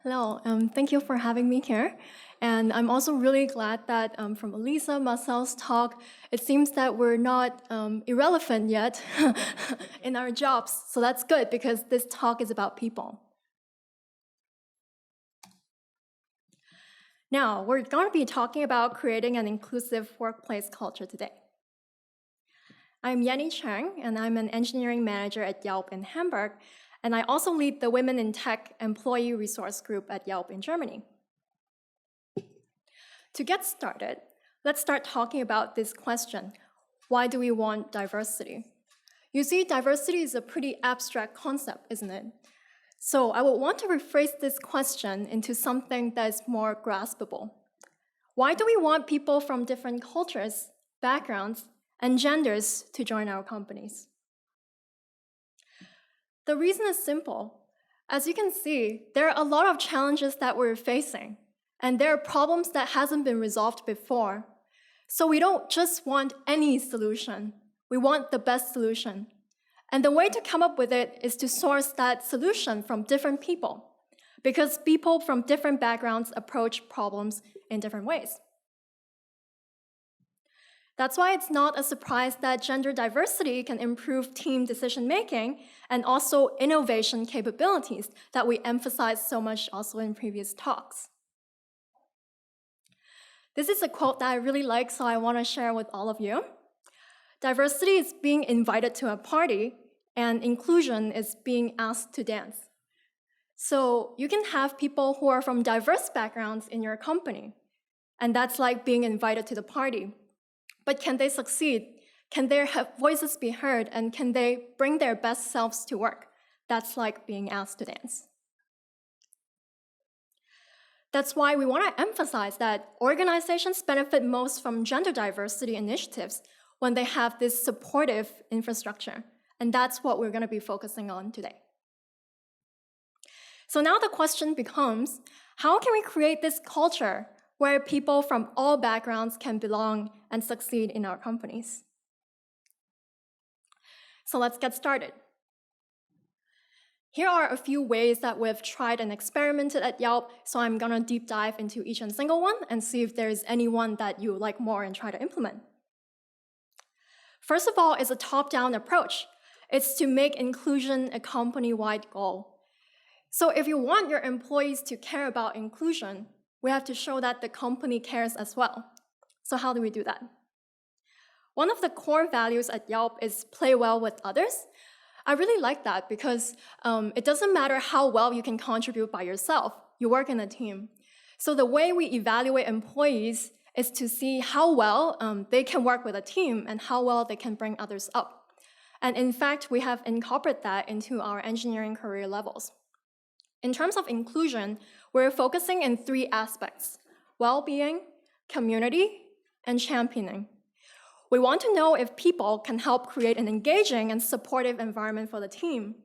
Hello, thank you for having me here. And I'm also really glad that from Elisa, Marcel's talk, it seems that we're not irrelevant yet in our jobs. So that's good because this talk is about people. Now, we're going to be talking about creating an inclusive workplace culture today. I'm Yenny Cheung, and I'm an engineering manager at Yelp in Hamburg, and I also lead the Women in Tech employee resource group at Yelp in Germany. To get started, let's start talking about this question. Why do we want diversity? You see, diversity is a pretty abstract concept, isn't it? So I would want to rephrase this question into something that is more graspable. Why do we want people from different cultures, backgrounds, and genders to join our companies? The reason is simple. As you can see, there are a lot of challenges that we're facing, and there are problems that hasn't been resolved before. So we don't just want any solution. We want the best solution. And the way to come up with it is to source that solution from different people, because people from different backgrounds approach problems in different ways. That's why it's not a surprise that gender diversity can improve team decision-making and also innovation capabilities that we emphasize so much also in previous talks. This is a quote that I really like, so I want to share with all of you. Diversity is being invited to a party, and inclusion is being asked to dance. So you can have people who are from diverse backgrounds in your company, and that's like being invited to the party. But can they succeed? Can their voices be heard? And can they bring their best selves to work? That's like being asked to dance. That's why we want to emphasize that organizations benefit most from gender diversity initiatives when they have this supportive infrastructure. And that's what we're going to be focusing on today. So now the question becomes, how can we create this culture where people from all backgrounds can belong and succeed in our companies? So let's get started. Here are a few ways that we've tried and experimented at Yelp, so I'm gonna deep dive into each and single one and see if there's any one that you like more and try to implement. First of all is a top-down approach. It's to make inclusion a company-wide goal. So if you want your employees to care about inclusion, we have to show that the company cares as well. So how do we do that? One of the core values at Yelp is play well with others. I really like that because it doesn't matter how well you can contribute by yourself. You work in a team. So the way we evaluate employees is to see how well they can work with a team and how well they can bring others up. And in fact, we have incorporated that into our engineering career levels. In terms of inclusion, we're focusing in 3 aspects: well-being, community, and championing. We want to know if people can help create an engaging and supportive environment for the team.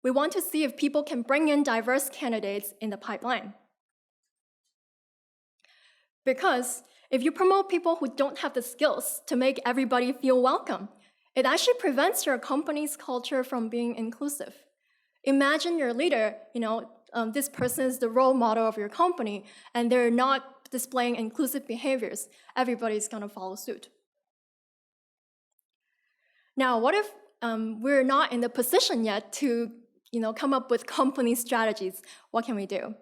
We want to see if people can bring in diverse candidates in the pipeline. Because if you promote people who don't have the skills to make everybody feel welcome, it actually prevents your company's culture from being inclusive. Imagine your leader, this person is the role model of your company, and they're not displaying inclusive behaviors. Everybody's gonna follow suit. Now, what if we're not in the position yet to come up with company strategies? What can we do?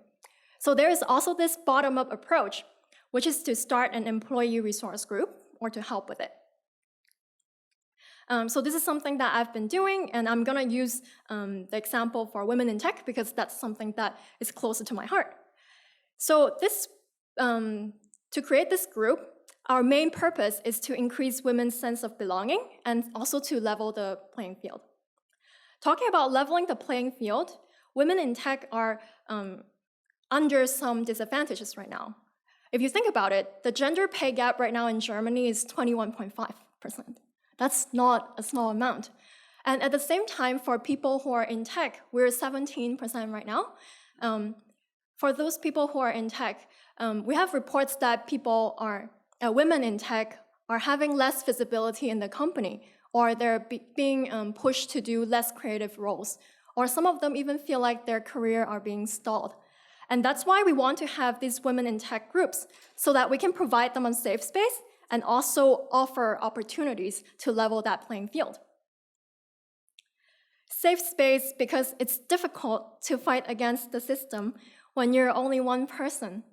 So there is also this bottom-up approach, which is to start an employee resource group or to help with it. So this is something that I've been doing, and I'm going to use the example for women in tech because that's something that is closer to my heart. So to create this group, our main purpose is to increase women's sense of belonging and also to level the playing field. Talking about leveling the playing field, women in tech are under some disadvantages right now. If you think about it, the gender pay gap right now in Germany is 21.5%. That's not a small amount. And at the same time, for people who are in tech, we're 17% right now. For those people who are in tech, we have reports that women in tech are having less visibility in the company, or they're being pushed to do less creative roles, or some of them even feel like their career are being stalled. And that's why we want to have these women in tech groups, so that we can provide them a safe space and also offer opportunities to level that playing field. Safe space because it's difficult to fight against the system when you're only one person.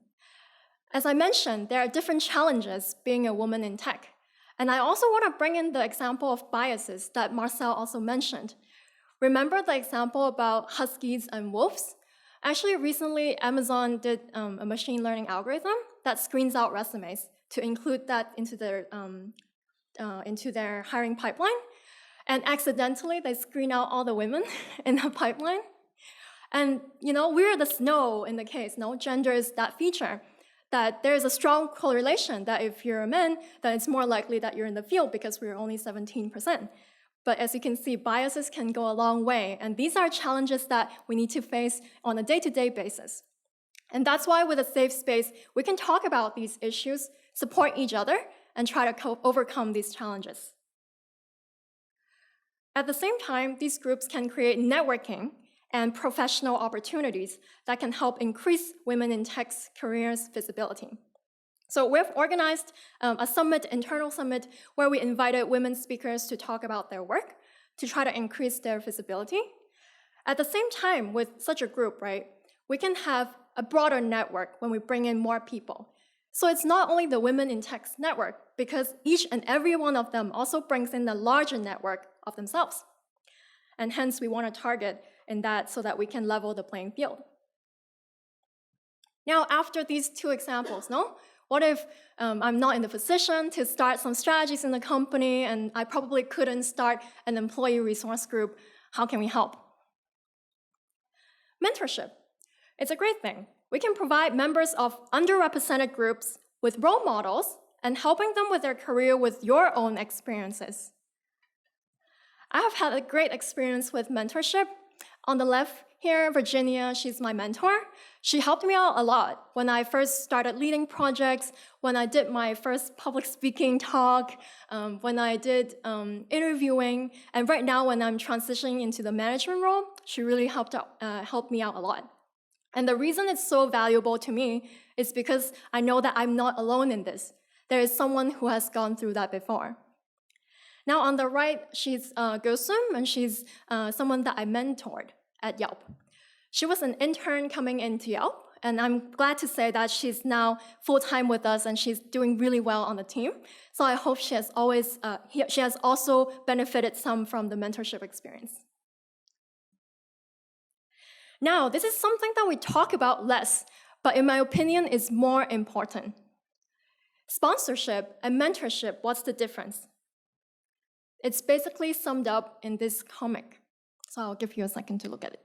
As I mentioned, there are different challenges being a woman in tech. And I also want to bring in the example of biases that Marcel also mentioned. Remember the example about huskies and wolves? Actually, recently, Amazon did a machine learning algorithm that screens out resumes to include that into their hiring pipeline. And accidentally, they screen out all the women in the pipeline. And we're the snow in the case. No, gender is that feature. That there is a strong correlation that if you're a man, then it's more likely that you're in the field because we're only 17%. But as you can see, biases can go a long way, and these are challenges that we need to face on a day-to-day basis. And that's why with a safe space, we can talk about these issues, support each other, and try to overcome these challenges. At the same time, these groups can create networking and professional opportunities that can help increase women in tech's careers visibility. So we've organized a summit, internal summit, where we invited women speakers to talk about their work to try to increase their visibility. At the same time, with such a group, right, we can have a broader network when we bring in more people. So it's not only the Women in Tech's network, because each and every one of them also brings in a larger network of themselves. And hence, we want to target in that so that we can level the playing field. Now, after these two examples, what if I'm not in the position to start some strategies in the company and I probably couldn't start an employee resource group? How can we help? Mentorship. It's a great thing. We can provide members of underrepresented groups with role models and helping them with their career with your own experiences. I have had a great experience with mentorship. On the left here, Virginia, she's my mentor. She helped me out a lot when I first started leading projects, when I did my first public speaking talk, when I did interviewing, and right now when I'm transitioning into the management role, she really helped me out a lot. And the reason it's so valuable to me is because I know that I'm not alone in this. There is someone who has gone through that before. Now on the right, she's Gosum, and she's someone that I mentored at Yelp. She was an intern coming into Yelp, and I'm glad to say that she's now full-time with us, and she's doing really well on the team. So I hope she has also benefited some from the mentorship experience. Now, this is something that we talk about less, but in my opinion is more important. Sponsorship and mentorship, what's the difference? It's basically summed up in this comic. So I'll give you a second to look at it.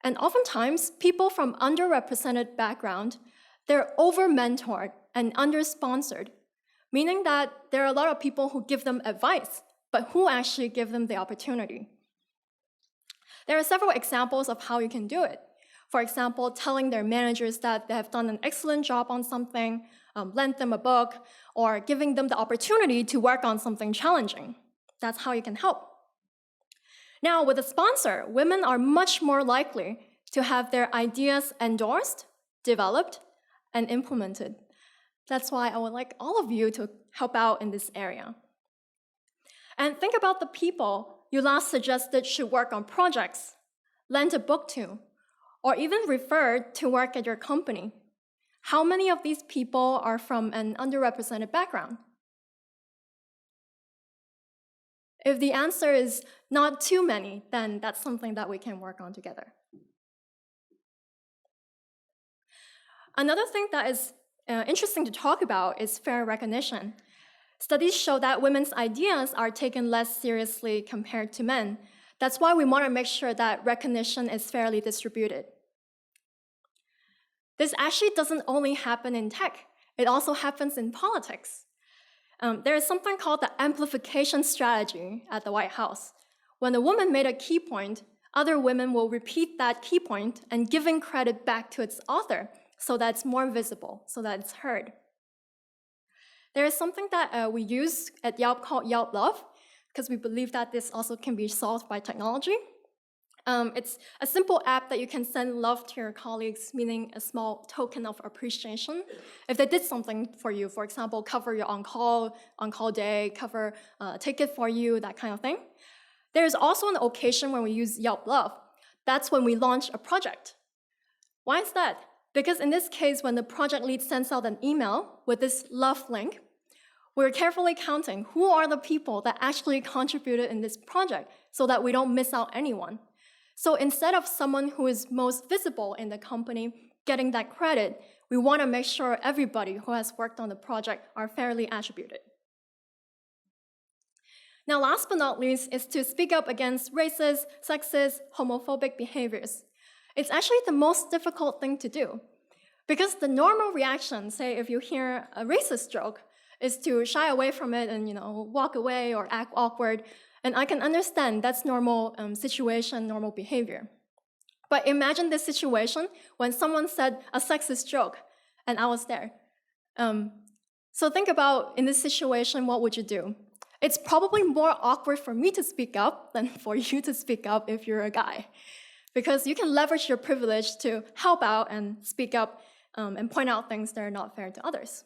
And oftentimes, people from underrepresented background, they're over-mentored and under-sponsored, meaning that there are a lot of people who give them advice, but who actually give them the opportunity. There are several examples of how you can do it. For example, telling their managers that they have done an excellent job on something, lend them a book, or giving them the opportunity to work on something challenging. That's how you can help. Now, with a sponsor, women are much more likely to have their ideas endorsed, developed, and implemented. That's why I would like all of you to help out in this area. And think about the people you last suggested should work on projects, lend a book to, or even referred to work at your company. How many of these people are from an underrepresented background? If the answer is not too many, then that's something that we can work on together. Another thing that is interesting to talk about is fair recognition. Studies show that women's ideas are taken less seriously compared to men. That's why we want to make sure that recognition is fairly distributed. This actually doesn't only happen in tech, it also happens in politics. There is something called the amplification strategy at the White House. When a woman made a key point, other women will repeat that key point and giving credit back to its author so that it's more visible, so that it's heard. There is something that we use at Yelp called Yelp Love, because we believe that this also can be solved by technology. It's a simple app that you can send love to your colleagues, meaning a small token of appreciation. If they did something for you, for example, cover your on-call day, cover a ticket for you, that kind of thing. There's also an occasion when we use Yelp Love. That's when we launch a project. Why is that? Because in this case, when the project lead sends out an email with this love link, we're carefully counting who are the people that actually contributed in this project so that we don't miss out anyone. So instead of someone who is most visible in the company getting that credit, we want to make sure everybody who has worked on the project are fairly attributed. Now, last but not least is to speak up against racist, sexist, homophobic behaviors. It's actually the most difficult thing to do because the normal reaction, say if you hear a racist joke, is to shy away from it and walk away or act awkward. And I can understand that's normal situation, normal behavior. But imagine this situation when someone said a sexist joke and I was there. So think about in this situation, what would you do? It's probably more awkward for me to speak up than for you to speak up if you're a guy. Because you can leverage your privilege to help out and speak up and point out things that are not fair to others.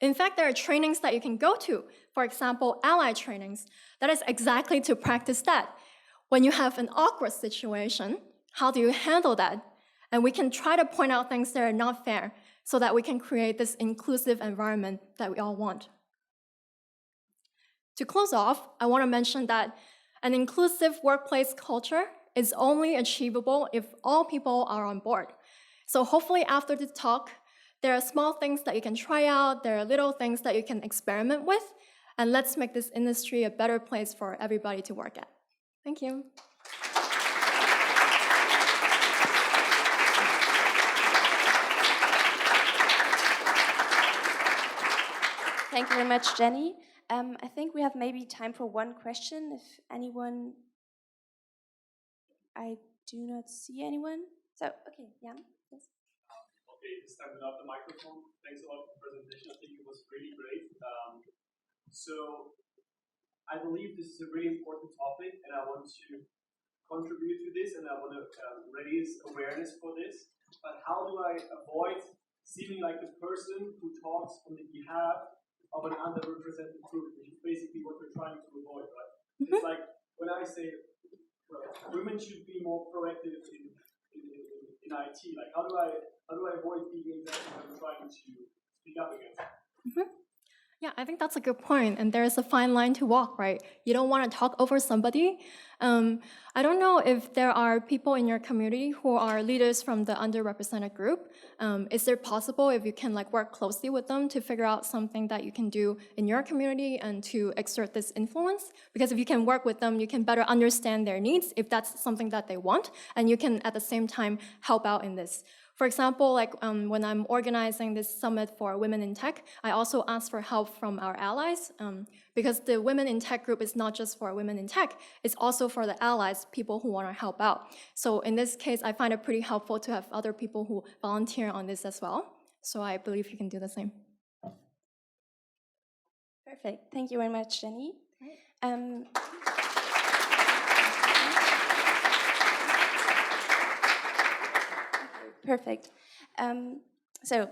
In fact, there are trainings that you can go to, for example, ally trainings, that is exactly to practice that. When you have an awkward situation, how do you handle that? And we can try to point out things that are not fair so that we can create this inclusive environment that we all want. To close off, I want to mention that an inclusive workplace culture is only achievable if all people are on board. So hopefully after the talk, there are small things that you can try out, there are little things that you can experiment with, and let's make this industry a better place for everybody to work at. Thank you. Thank you very much, Jenny. I think we have maybe time for one question, if anyone. I do not see anyone. So, okay, Jan, yes. Okay, this time without the microphone. Thanks a lot for the presentation. I think it was really great. So I believe this is a really important topic, and I want to contribute to this, and I want to raise awareness for this. But how do I avoid seeming like the person who talks on the behalf of an underrepresented group, which is basically what we're trying to avoid, right? Mm-hmm. It's like when I say women should be more proactive in IT. Like how do I avoid being exactly what I'm trying to speak up against? Mm-hmm. Yeah, I think that's a good point, and there's a fine line to walk, right? You don't want to talk over somebody. I don't know if there are people in your community who are leaders from the underrepresented group. Is it possible if you can work closely with them to figure out something that you can do in your community and to exert this influence? Because if you can work with them, you can better understand their needs if that's something that they want, and you can at the same time help out in this. For example, when I'm organizing this summit for women in tech, I also ask for help from our allies because the women in tech group is not just for women in tech, it's also for the allies, people who want to help out. So in this case, I find it pretty helpful to have other people who volunteer on this as well. So I believe you can do the same. Perfect. Thank you very much, Jenny. Perfect. So